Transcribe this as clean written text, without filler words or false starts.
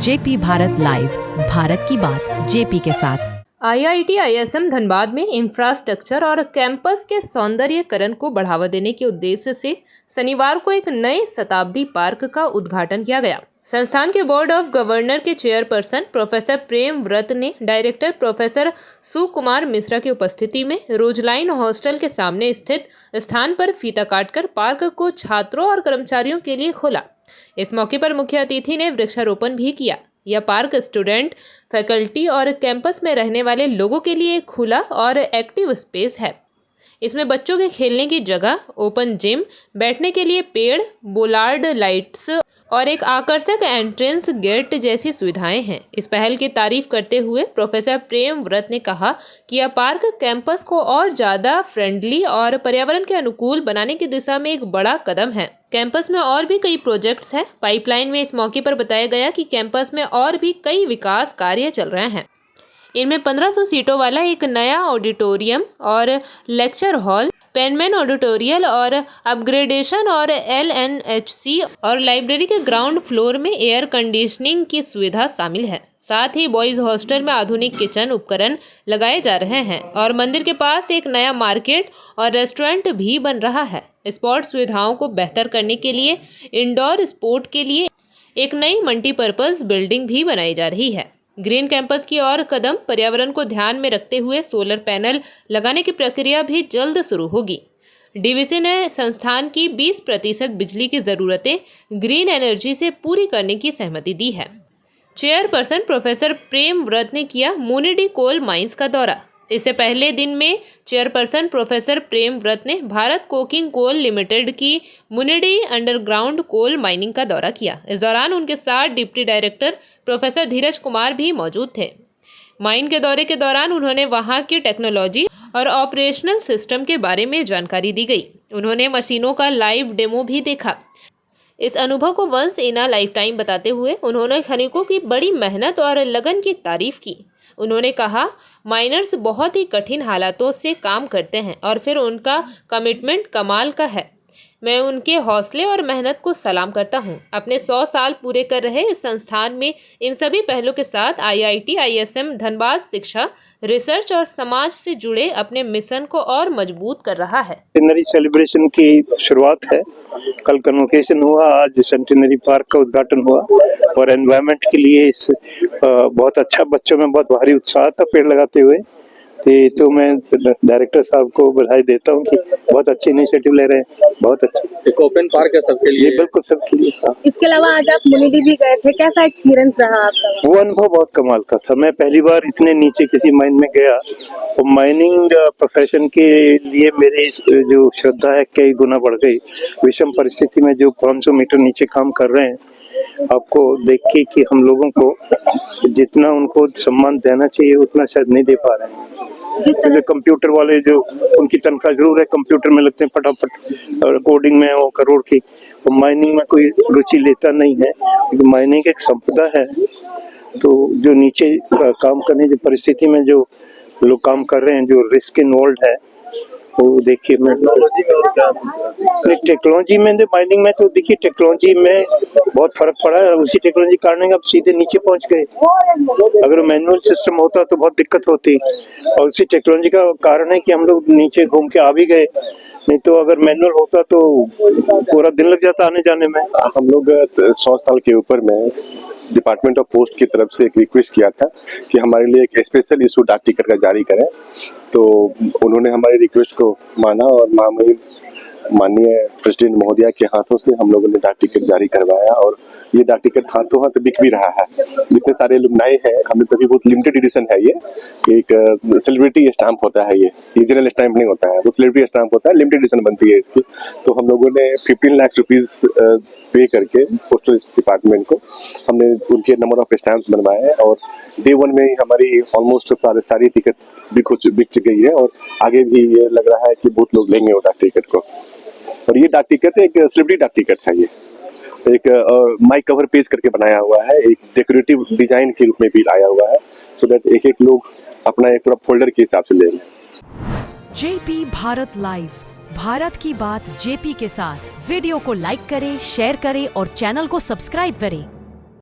JP Bharat live, Bharat की बात JP के साथ। IIT ISM धनबाद में इंफ्रास्ट्रक्चर और कैंपस के सौंदर्यीकरण को बढ़ावा देने के उद्देश्य से शनिवार को एक नए शताब्दी पार्क का उद्घाटन किया गया। संस्थान के बोर्ड ऑफ गवर्नर के चेयरपर्सन प्रोफेसर प्रेम व्रत ने डायरेक्टर प्रोफेसर सुकुमार मिश्रा की उपस्थिति में रोजलाइन हॉस्टल के सामने स्थित स्थान पर फीता काटकर पार्क को छात्रों और कर्मचारियों के लिए खोला। इस मौके पर मुख्य अतिथि ने वृक्षारोपण भी किया। यह पार्क स्टूडेंट, फैकल्टी और कैंपस में रहने वाले लोगों के लिए एक खुला और एक्टिव स्पेस है। इसमें बच्चों के खेलने की जगह, ओपन जिम, बैठने के लिए पेड़, बोलार्ड लाइट्स और एक आकर्षक एंट्रेंस गेट जैसी सुविधाएं हैं। इस पहल की तारीफ करते हुए प्रोफेसर प्रेम व्रत ने कहा कि यह पार्क कैंपस को और ज़्यादा फ्रेंडली और पर्यावरण के अनुकूल बनाने की दिशा में एक बड़ा कदम है। कैंपस में और भी कई प्रोजेक्ट्स हैं पाइपलाइन में। इस मौके पर बताया गया कि कैंपस में और भी कई विकास कार्य चल रहे हैं। इनमें 1500 सीटों वाला एक नया ऑडिटोरियम और लेक्चर हॉल, पेनमैन ऑडिटोरियल और अपग्रेडेशन और LNHC और लाइब्रेरी के ग्राउंड फ्लोर में एयर कंडीशनिंग की सुविधा शामिल है। साथ ही बॉयज़ हॉस्टल में आधुनिक किचन उपकरण लगाए जा रहे हैं और मंदिर के पास एक नया मार्केट और रेस्टोरेंट भी बन रहा है। स्पोर्ट्स सुविधाओं को बेहतर करने के लिए इंडोर स्पोर्ट के लिए एक नई मल्टीपर्पज बिल्डिंग भी बनाई जा रही है। ग्रीन कैंपस की और कदम पर्यावरण को ध्यान में रखते हुए सोलर पैनल लगाने की प्रक्रिया भी जल्द शुरू होगी। DVC ने संस्थान की 20% बिजली की ज़रूरतें ग्रीन एनर्जी से पूरी करने की सहमति दी है। चेयरपर्सन प्रोफेसर प्रेम व्रत ने किया मुनिडी कोल माइंस का दौरा। इससे पहले दिन में चेयरपर्सन प्रोफेसर प्रेम व्रत ने भारत कोकिंग कोल लिमिटेड की मुनिडी अंडरग्राउंड कोल माइनिंग का दौरा किया। इस दौरान उनके साथ डिप्टी डायरेक्टर प्रोफेसर धीरज कुमार भी मौजूद थे। माइन के दौरे के दौरान उन्होंने वहां की टेक्नोलॉजी और ऑपरेशनल सिस्टम के बारे में जानकारी दी गई। उन्होंने मशीनों का लाइव डेमो भी देखा। इस अनुभव को once in a lifetime बताते हुए उन्होंने खनिकों की बड़ी मेहनत और लगन की तारीफ की। उन्होंने कहा, माइनर्स बहुत ही कठिन हालातों से काम करते हैं और फिर उनका कमिटमेंट कमाल का है। मैं उनके हौसले और मेहनत को सलाम करता हूं। अपने 100 साल पूरे कर रहे इस संस्थान में इन सभी पहलों के साथ IIT ISM धनबाद शिक्षा, रिसर्च और समाज से जुड़े अपने मिशन को और मजबूत कर रहा है। सेंटेनरी सेलिब्रेशन की शुरुआत है। कल कन्वोकेशन हुआ, आज सेंटेनरी पार्क का उद्घाटन हुआ और एनवायरनमेंट के लिए इस बहुत अच्छा, बच्चों में बहुत भारी उत्साह था पेड़ लगाते हुए। तो मैं डायरेक्टर साहब को बधाई देता हूँ कि बहुत अच्छी इनिशिएटिव ले रहे हैं। बहुत अच्छा एक ओपन पार्क है सबके लिए। बिल्कुल सबके लिए था। इसके अलावा आज आप मुनिडी भी गए थे, कैसा एक्सपीरियंस रहा आपका? वो अनुभव बहुत कमाल का था। मैं पहली बार इतने नीचे किसी माइन में गया। तो माइनिंग प्रोफेशन के लिए मेरी जो श्रद्धा है कई गुना बढ़ गई। विषम परिस्थिति में जो 500 मीटर नीचे काम कर रहे हैं, आपको देख के कि हम लोगों को जितना उनको सम्मान देना चाहिए उतना शायद नहीं दे पा रहे हैं। जैसे कंप्यूटर वाले जो उनकी तनख्वाह जरूर है, कंप्यूटर में लगते हैं फटाफट और कोडिंग में वो करोड़ की, तो माइनिंग में कोई रुचि लेता नहीं है। क्योंकि माइनिंग एक संपदा है। तो जो नीचे काम करने की परिस्थिति में जो लोग काम कर रहे हैं, जो रिस्क इन्वॉल्व है, वो देखिए। मैं टेक्नोलॉजी में माइनिंग में तो देखिए टेक्नोलॉजी में बहुत फर्क पड़ा है। उसी टेक्नोलॉजी कारण अब सीधे नीचे पहुंच गए। अगर मैनुअल सिस्टम होता तो बहुत दिक्कत होती, और उसी टेक्नोलॉजी का कारण है कि हम लोग नीचे घूम के आ भी गए। नहीं तो अगर मैनुअल होता तो पूरा दिन लग जाता आने जाने में। हम लोग 100 साल के ऊपर में डिपार्टमेंट ऑफ पोस्ट की तरफ से एक रिक्वेस्ट किया था कि हमारे लिए एक स्पेशल इशू डाक टिकट का जारी करें। तो उन्होंने हमारी रिक्वेस्ट को माना और महामहिम माननीय प्रेसिडेंट महोदया के हाथों से हम लोगों ने डाक टिकट जारी करवाया और ये डाक टिकट हाथों हाथ बिक भी रहा है। जितने सारे एलुमनाई हैं, हमने तभी बहुत लिमिटेड एडिशन है। ये एक सेलिब्रिटी स्टाम्प होता है, ये जनरल स्टैम्प नहीं होता है, वो सेलिब्रिटी स्टाम्प होता है, लिमिटेड एडिशन बनती है इसकी। तो हम लोगों ने 15 लाख रुपीस पे करके पोस्टल डिपार्टमेंट को हमने उनके नंबर ऑफ स्टैम्प्स बनवाए और डे 1 में ही हमारी ऑलमोस्ट सारी टिकट बिक गई है और आगे भी ये लग रहा है कि बहुत लोग लेंगे वो डाक टिकट को। और ये डाक टिकट एक सेलिब्रिटी डाक टिकट है। ये एक माइक कवर पेज करके बनाया हुआ है, एक डेकोरेटिव डिजाइन के रूप में भी लाया हुआ है, सो दैट एक एक लोग अपना एक पूरा फोल्डर के हिसाब से लेंगे। जेपी भारत लाइव, भारत की बात जेपी के साथ। वीडियो को लाइक करें, शेयर करें और चैनल को सब्सक्राइब करें।